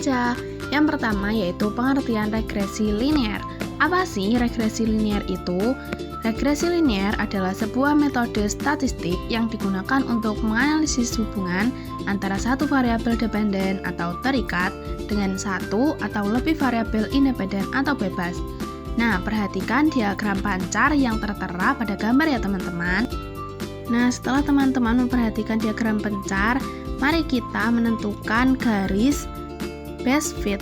saja. Yang pertama yaitu pengertian regresi linear. Apa sih regresi linear itu? Regresi linear adalah sebuah metode statistik yang digunakan untuk menganalisis hubungan antara satu variabel dependen atau terikat dengan satu atau lebih variabel independen atau bebas. Nah, perhatikan diagram pancar yang tertera pada gambar ya teman-teman. Nah, setelah teman-teman memperhatikan diagram pancar, mari kita menentukan garis best fit.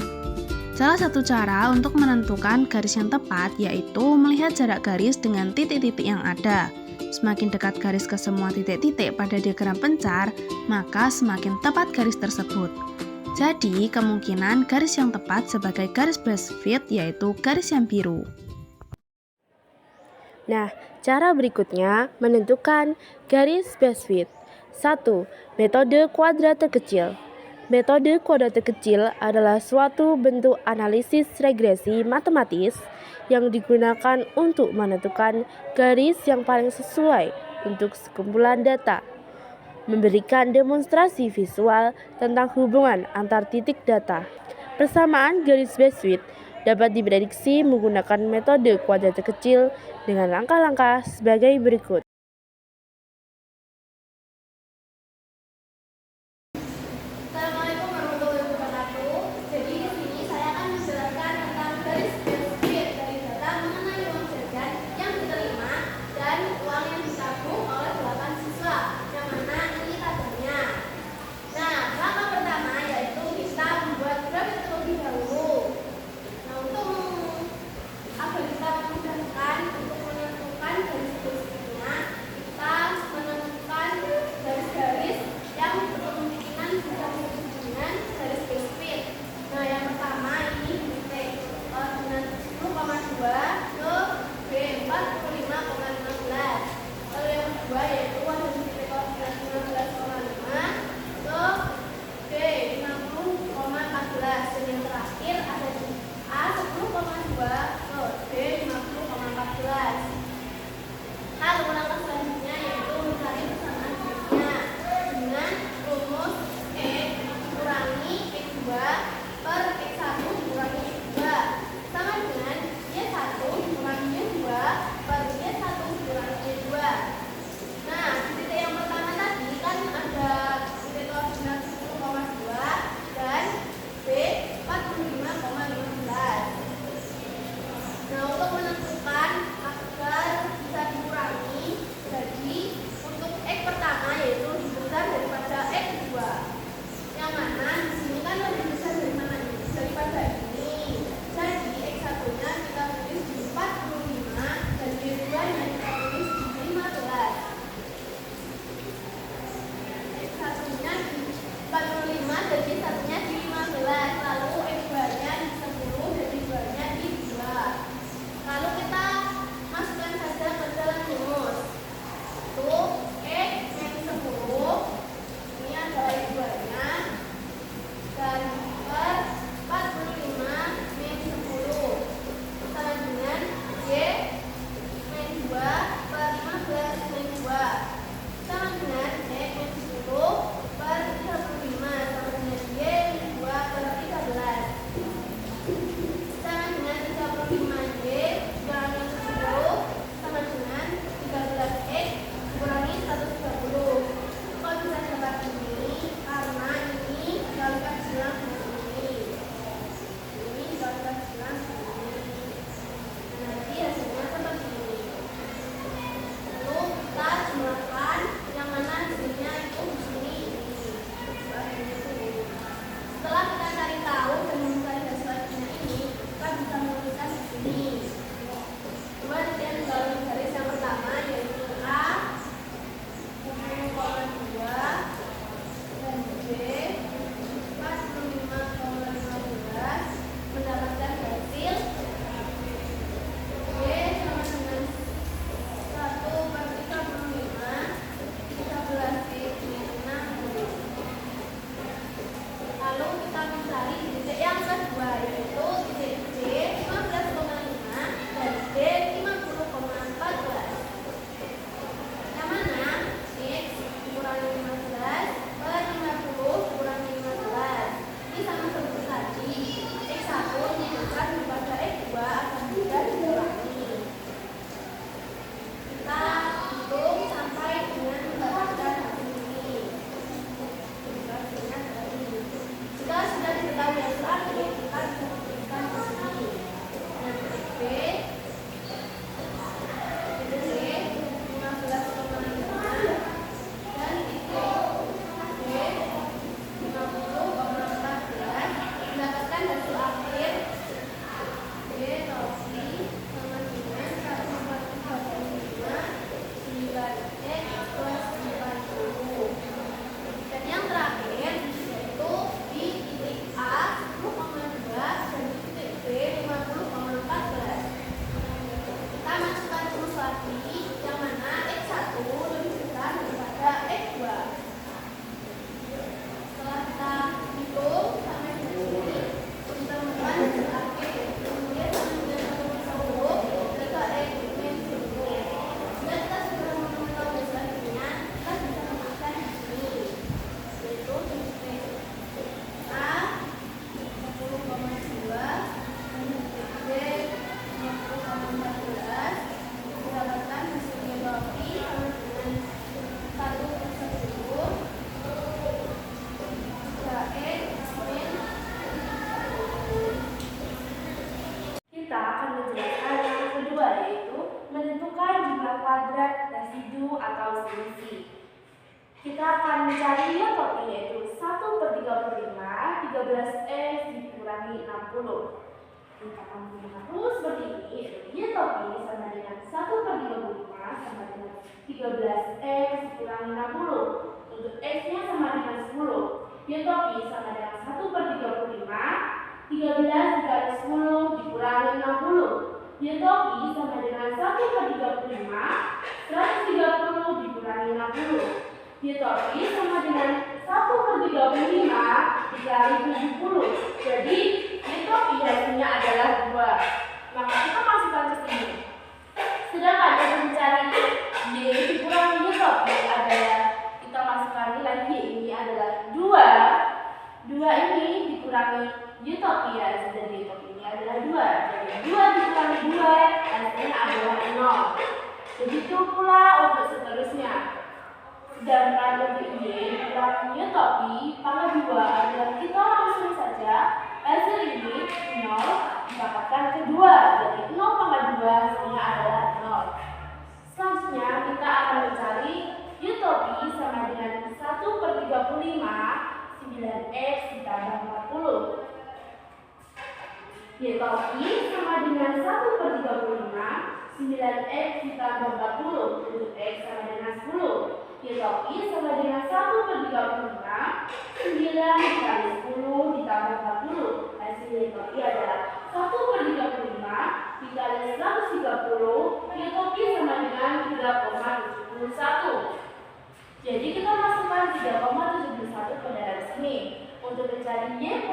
Salah satu cara untuk menentukan garis yang tepat yaitu melihat jarak garis dengan titik-titik yang ada. Semakin dekat garis ke semua titik-titik pada diagram pancar, maka semakin tepat garis tersebut. Jadi, kemungkinan garis yang tepat sebagai garis best fit yaitu garis yang biru. Nah, cara berikutnya menentukan garis best fit. 1. Metode kuadrate kecil. Metode kuadrate kecil adalah suatu bentuk analisis regresi matematis yang digunakan untuk menentukan garis yang paling sesuai untuk sekumpulan data, memberikan demonstrasi visual tentang hubungan antar titik data. Persamaan garis best fit dapat diprediksi menggunakan metode kuadrate kecil dengan langkah-langkah sebagai berikut. Assalamualaikum warahmatullahi wabarakatuh. Jadi di sini saya akan menjelaskan tentang garis best fit dari data mengenai uang jajan yang diterima dan uang yang ditabung oleh 8 siswa, yang mana ini tabelnya. Nah, langkah pertama yaitu kita membuat grafik terlebih dahulu. Nah, agar kita memudahkan untuk menentukan garis best fitnya, akan mencari y topi, yaitu 1/35, 13x dikurangi 60. Kita akan mengatur seperti ini, yaitu y topi sama dengan 1/35 sama dengan 13x dikurangi 60. Untuk x-nya sama dengan 10. Y topi sama dengan 1/35, 13 dikali 10 dikurangi 60. Y topi sama dengan 1/35, 130 dikurangi 60. Y topi sama dengan 1/35 dikali 70. Jadi Y topi hasilnya adalah 2. Maka kita masukkan ke sini. Sedangkan yang mencari Y dikurangi Y topi adalah, kita masukkan nilai Y ini adalah 2. 2 ini dikurangi Y topi, ya, jadi Y topi ini adalah 2. Jadi 2 dikurangi 2 hasilnya adalah 0. Begitu pula untuk seterusnya. Sedangkan untuk Y dikurangi Y topi pangkat 2 adalah, kita langsung saja hasil ini 0 didapatkan kedua. Jadi 0 pangkat 2 hasilnya adalah 0. Selanjutnya kita akan mencari Y topi sama dengan 1/35, 9x ditambah 40. Y topi sama dengan 1/35, 9x ditambah 40. Untuk x sama dengan 10. Y topi sama dengan 1/35, 9 dikali 10 ditambah 40. Hasil Y topi adalah 1/35 dikali 130. Y topi sama dengan 3,71. Jadi kita masukkan 3,71 ke dalam sini. Untuk mencari Y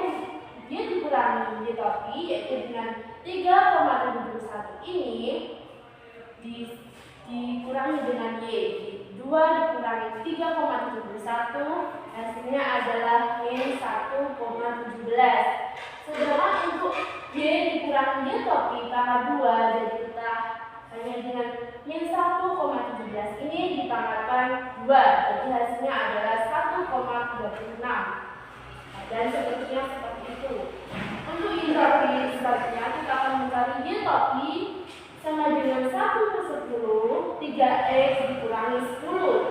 dikurangi Y topi, yaitu dengan 3,71 ini dikurangi dengan Y. 2 dikurangi 3,71 hasilnya adalah min 1,17. Sedangkan untuk Y dikurangi Y topi pangkat 2, jadi kita hanya dengan min 1,17 ini ditambahkan 2, jadi hasilnya adalah 1,36. Dan seterusnya seperti itu. Untuk integrasi selanjutnya kita akan mencari Y topi sama dengan 1/10, 3x dikurangi 10.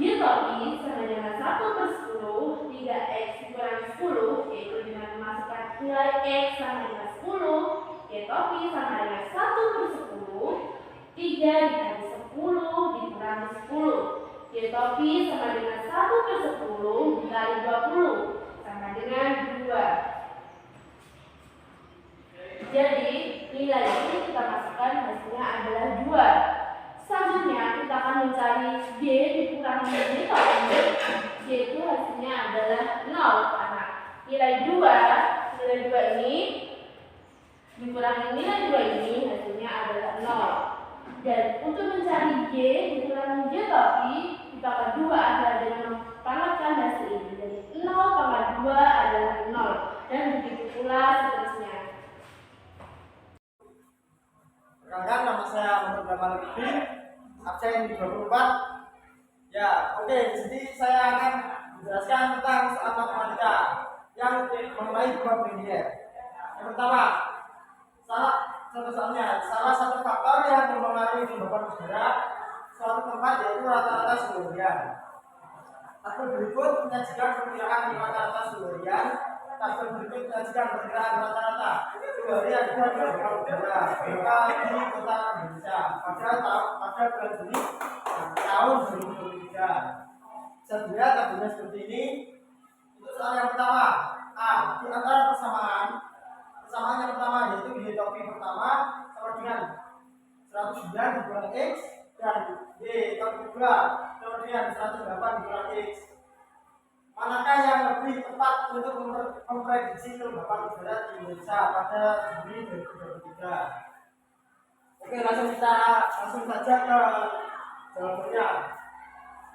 Y topi sama dengan 1/10, 3x dikurangi 10, yaitu dengan memasukkan nilai x sama dengan 10. Y topi sama dengan 1/10, 3 dikali 10 dikurangi 10. Y topi sama dengan 1/10 dikali 20 sama dengan 2. Jadi nilai ini kita masukkan hasilnya adalah 2. Selanjutnya kita akan mencari Y dikurangi Y topi, yaitu hasilnya adalah 0 karena nilai 2 ini dikurangi nilai 2 ini hasilnya adalah 0. Dan untuk mencari Y dikurangi Y topi dipangkat 2 adalah dengan mempangkatkan hasil ini. Jadi 0 pangkat 2 adalah 0. Dan begitu pula seterusnya. Perkenalkan, nama saya Muhammad Gamal Lutfi, absen di 24. Ya, oke, jadi saya akan menjelaskan tentang soal matematika yang mengenai beban linear. Yang pertama, salah satu faktor yang mempengaruhi beban udara suatu tempat yaitu rata-rata suhu harian. Tabel berikut menyajikan perkiraan rata-rata suhu harian. Tabel berikut menyajikan perkiraan rata-rata suhu harian beban udara di kota Indonesia pada bulan Juni tahun 2023. Bisa dilihat tabelnya seperti ini. Untuk soal yang pertama, di antara persamaan yang pertama yaitu Y topi pertama sama dengan 109 dikurangi X dan Y topi kedua sama dengan 108 dikurangi X. Manakah yang lebih tepat untuk memprediksi kelembapan udara di Indonesia pada Juni 2023? Oke, langsung saja ke jawabannya.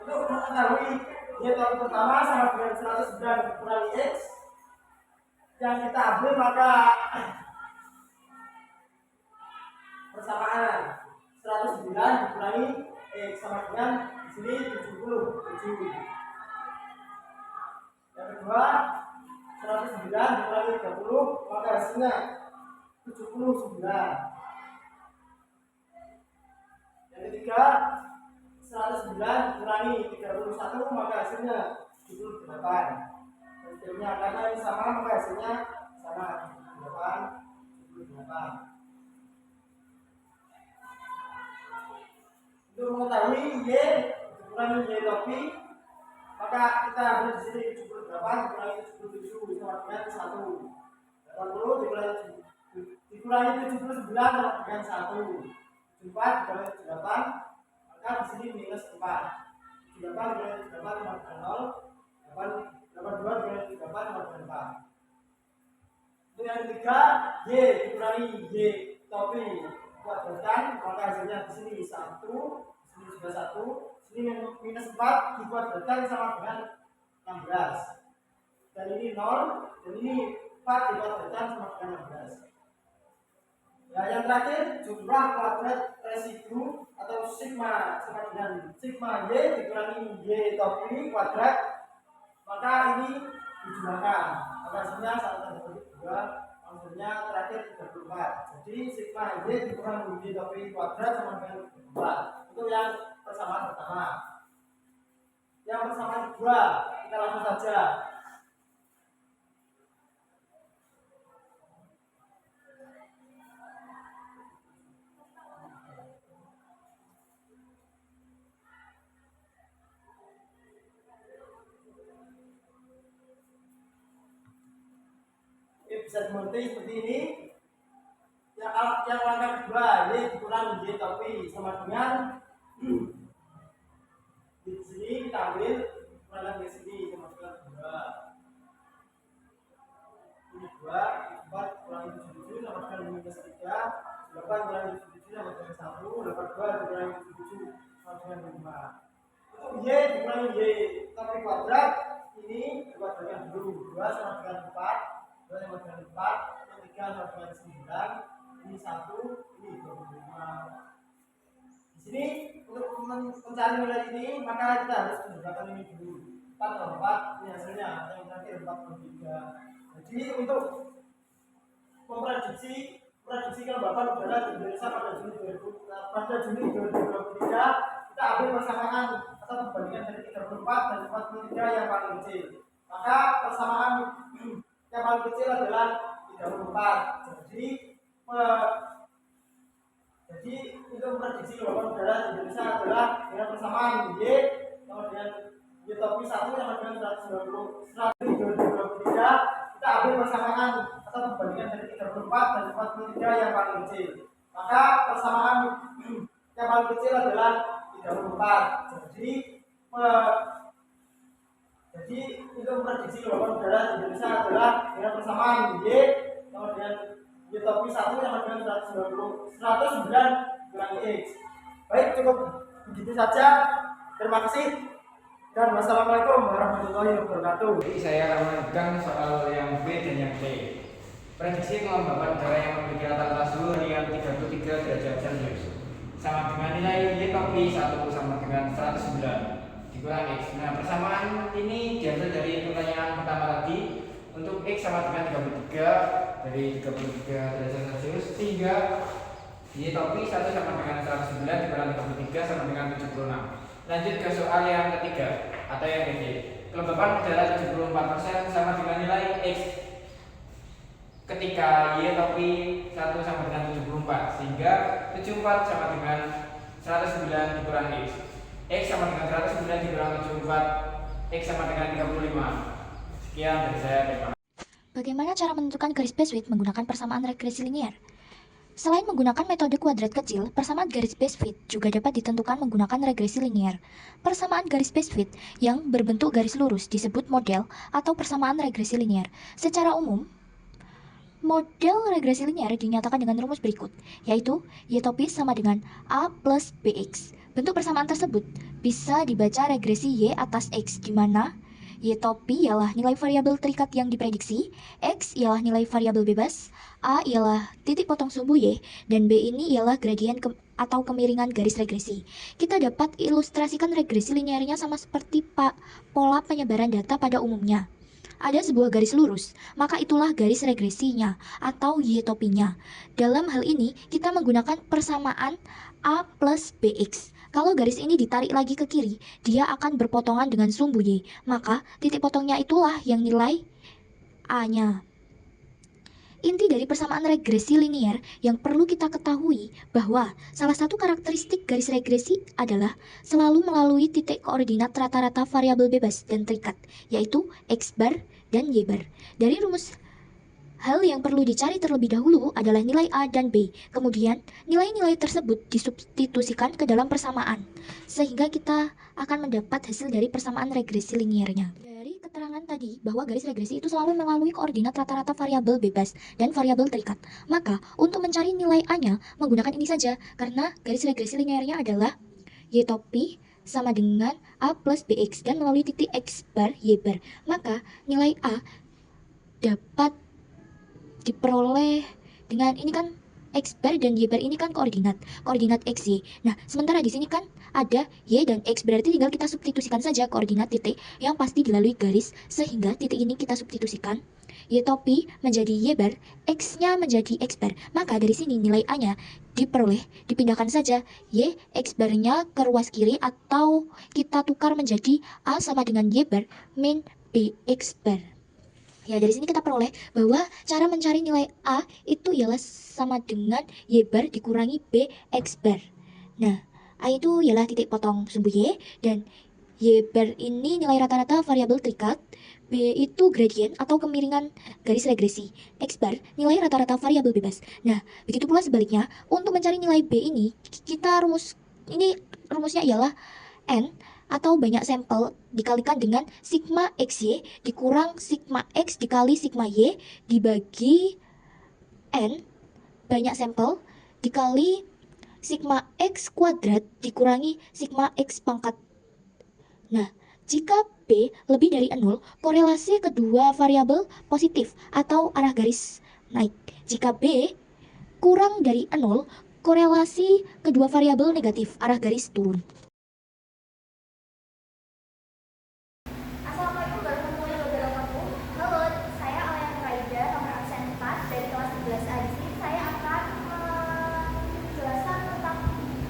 Untuk mengetahui Y topi pertama sama dengan 109 dikurangi X yang kita ambil, maka persamaan 109 dikurangi X sama dengan di sini 77. Yang kedua 109 dikurangi 30, maka hasilnya 79. Yang ketiga 109 kurangi 31 maka hasilnya 78. Hasilnya karena ini sama maka hasilnya sama 78. Untuk mengetahui Y dikurangi Y topi maka kita ambil di sini 78 dikurangi 77 sama dengan 1. 80 dikurangi 79 sama dengan 1. 4 dikurangi 78 maka di sini minus 4. 78 dikurangi 78 sama dengan 0. 82 dikurangi 78 sama dengan 4. Untuk yang ketiga Y dikurangi Y topi kuadratkan maka hasilnya di sini 1, di sini juga 1, sini minus 4 dikuadratkan sama dengan 16. Dan ini 0 dan ini 4 dikuadratkan sama dengan 16. Nah, yang terakhir jumlah kuadrat residu atau sigma sama dengan sigma Y dikurangi Y topi kuadrat maka ini dijumlahkan maka hasilnya 1/2 hasilnya terakhir 34. Jadi sigma Y dikurangi Y topi kuadrat sama dengan 4. Itu yang persamaan pertama. Yang persamaan kedua kita langsung saja. Bisa dimengerti seperti ini. Yang langkah kedua Y dikurangi Y topi sama dengan di sini kita ambil ukuran di sini sama dengan 2. Ini 2, 4 kurangi 77 sama dengan minus 3. 8 kurangi 77 sama dengan 1. 82 dikurangi 77 sama dengan 5. Untuk Y dikurangi Y topi kuadrat ini kuadratkan dulu 2 sama dengan 4. 2 sama dengan 4, 3 sama dengan 9, ini 1, ini 25. Di sini untuk mencari nilai ini maka kita harus menggunakan ini dulu. 4 tambah 4 ini hasilnya yang terakhir 43. Jadi untuk memprediksi kelembapan udara di Indonesia pada Juni 2023 kita ambil persamaan atau perbandingan dari 34 dan 43 yang paling kecil. Maka persamaan yang paling kecil adalah 34. Jadi untuk memprediksi kelembapan udara di Indonesia adalah dengan persamaan Y sama dengan Y topi 1 sama dengan 120. 2023 kita ambil persamaan atau perbandingan dari 34 dan 43 yang paling kecil. Maka persamaan yang paling kecil adalah 34. Jadi untuk memprediksi gelombang udara di Indonesia adalah dengan persamaan Y sama dengan Y topi 1 sama dengan 109 kurangi X. Baik, cukup begitu saja. Terima kasih dan wassalamualaikum warahmatullahi wabarakatuh. Jadi saya akan melanjutkan soal yang B dan yang C. Prediksi kelembapan udara yang memiliki rata-rata suhu harian 33 derajat Celcius sama dengan nilai Y topi 1 sama dengan 109 dikurang X. Nah, persamaan ini diambil dari pertanyaan pertama tadi. Untuk X sama dengan 33 dari 33 derajat Celcius sehingga Y topi 1 sama dengan 109 dikurang 33 sama dengan 76. Lanjut ke soal yang ketiga atau yang B. Kelembapan udara 74% sama dengan nilai X ketika Y topi 1 sama dengan 74 sehingga 74 sama dengan 109 dikurang X. X sama dengan 109 dikurang 74, X sama dengan 35. Sekian dari saya, terima kasih. Bagaimana cara menentukan garis Base-Width menggunakan persamaan regresi linier? Selain menggunakan metode kuadrat kecil, persamaan garis Base-Width juga dapat ditentukan menggunakan regresi linier. Persamaan garis Base-Width yang berbentuk garis lurus disebut model atau persamaan regresi linier. Secara umum, model regresi linier dinyatakan dengan rumus berikut, yaitu Y topi sama dengan A plus BX. Bentuk persamaan tersebut bisa dibaca regresi Y atas X, di mana Y topi ialah nilai variabel terikat yang diprediksi, X ialah nilai variabel bebas, A ialah titik potong sumbu Y, dan B ini ialah gradien atau kemiringan garis regresi. Kita dapat ilustrasikan regresi linearnya sama seperti pola penyebaran data pada umumnya. Ada sebuah garis lurus, maka itulah garis regresinya atau Y topinya. Dalam hal ini, kita menggunakan persamaan A plus BX. Kalau garis ini ditarik lagi ke kiri, dia akan berpotongan dengan sumbu Y. Maka titik potongnya itulah yang nilai A-nya. Inti dari persamaan regresi linier yang perlu kita ketahui bahwa salah satu karakteristik garis regresi adalah selalu melalui titik koordinat rata-rata variabel bebas dan terikat, yaitu X bar dan Y bar. Dari rumus, hal yang perlu dicari terlebih dahulu adalah nilai A dan B. Kemudian, nilai-nilai tersebut disubstitusikan ke dalam persamaan, sehingga kita akan mendapat hasil dari persamaan regresi liniernya. Dari keterangan tadi bahwa garis regresi itu selalu melalui koordinat rata-rata variabel bebas dan variabel terikat. Maka, untuk mencari nilai A-nya, menggunakan ini saja, karena garis regresi liniernya adalah Y topi sama dengan A plus BX, dan melalui titik X bar, Y bar. Maka, nilai A dapat diperoleh dengan ini kan X bar dan Y bar ini kan koordinat XY. Nah, sementara di sini kan ada Y dan X, berarti tinggal kita substitusikan saja koordinat titik yang pasti dilalui garis, sehingga titik ini kita substitusikan Y topi menjadi Y bar, X-nya menjadi X bar. Maka dari sini nilai A-nya diperoleh, dipindahkan saja Y X bar-nya ke ruas kiri, atau kita tukar menjadi A sama dengan Y bar min B X bar. Ya, dari sini kita peroleh bahwa cara mencari nilai A itu ialah sama dengan Y bar dikurangi B X bar. Nah, A itu ialah titik potong sumbu Y, dan Y bar ini nilai rata-rata variabel terikat, B itu gradien atau kemiringan garis regresi, X bar nilai rata-rata variabel bebas. Nah, begitu pula sebaliknya, untuk mencari nilai B ini, rumusnya ialah N atau banyak sampel dikalikan dengan sigma XY dikurang sigma X dikali sigma Y dibagi N banyak sampel dikali sigma X kuadrat dikurangi sigma X pangkat. Nah, jika B lebih dari 0, korelasi kedua variabel positif atau arah garis naik. Jika B kurang dari 0, korelasi kedua variabel negatif, arah garis turun. Assalamualaikum warahmatullahi wabarakatuh. Halo, saya Alena Raida, nomor absen 4 dari kelas 11A. Di sini saya akan menjelaskan tentang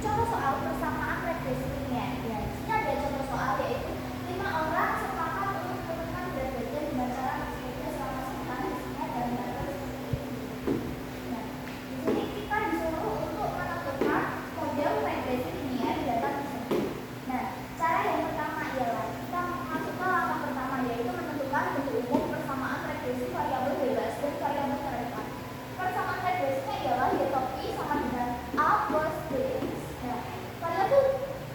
contoh soal persamaan regresi linier. Ya, di sini ada contoh soal, yaitu 5 orang sepakat untuk menentukan berat badan dengan cara menghitungnya selama sepekan isinya dan metode seperti ini. Nah, di sini kita disuruh untuk menentukan model regresi linier data tersebut. Nah, cara yang pertama ialah kita masuk ke langkah pertama, yaitu menentukan bentuk umum persamaan regresi variabel bebas dan variabel terikat. Persamaan regresinya ialah Y topi sama dengan A plus BX. Nah, variabel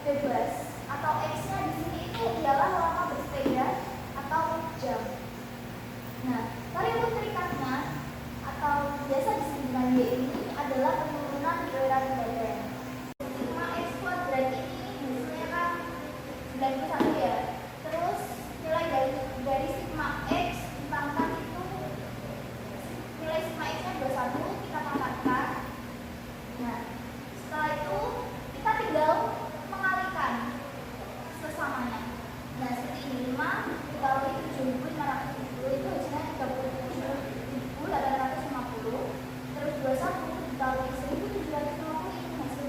bebas atau X-nya di sini itu ialah lama bersepeda atau jam. Nah, variabel terikatnya atau biasa disebut dengan Y ini adalah penurunan berat badan. Sigma X kuadrat ini biasanya kan 91 ya. Terus nilai dari sigma X dipangkat itu, nilai sigma X-nya 21, kita pangkatkan. Nah, setelah itu kita tinggal mengalikan sesamanya. Nah, seperti ini, 5 dikali 7.570 itu hasilnya 37.850. Terus 21 dikali 1.750 ini hasilnya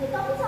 Di topik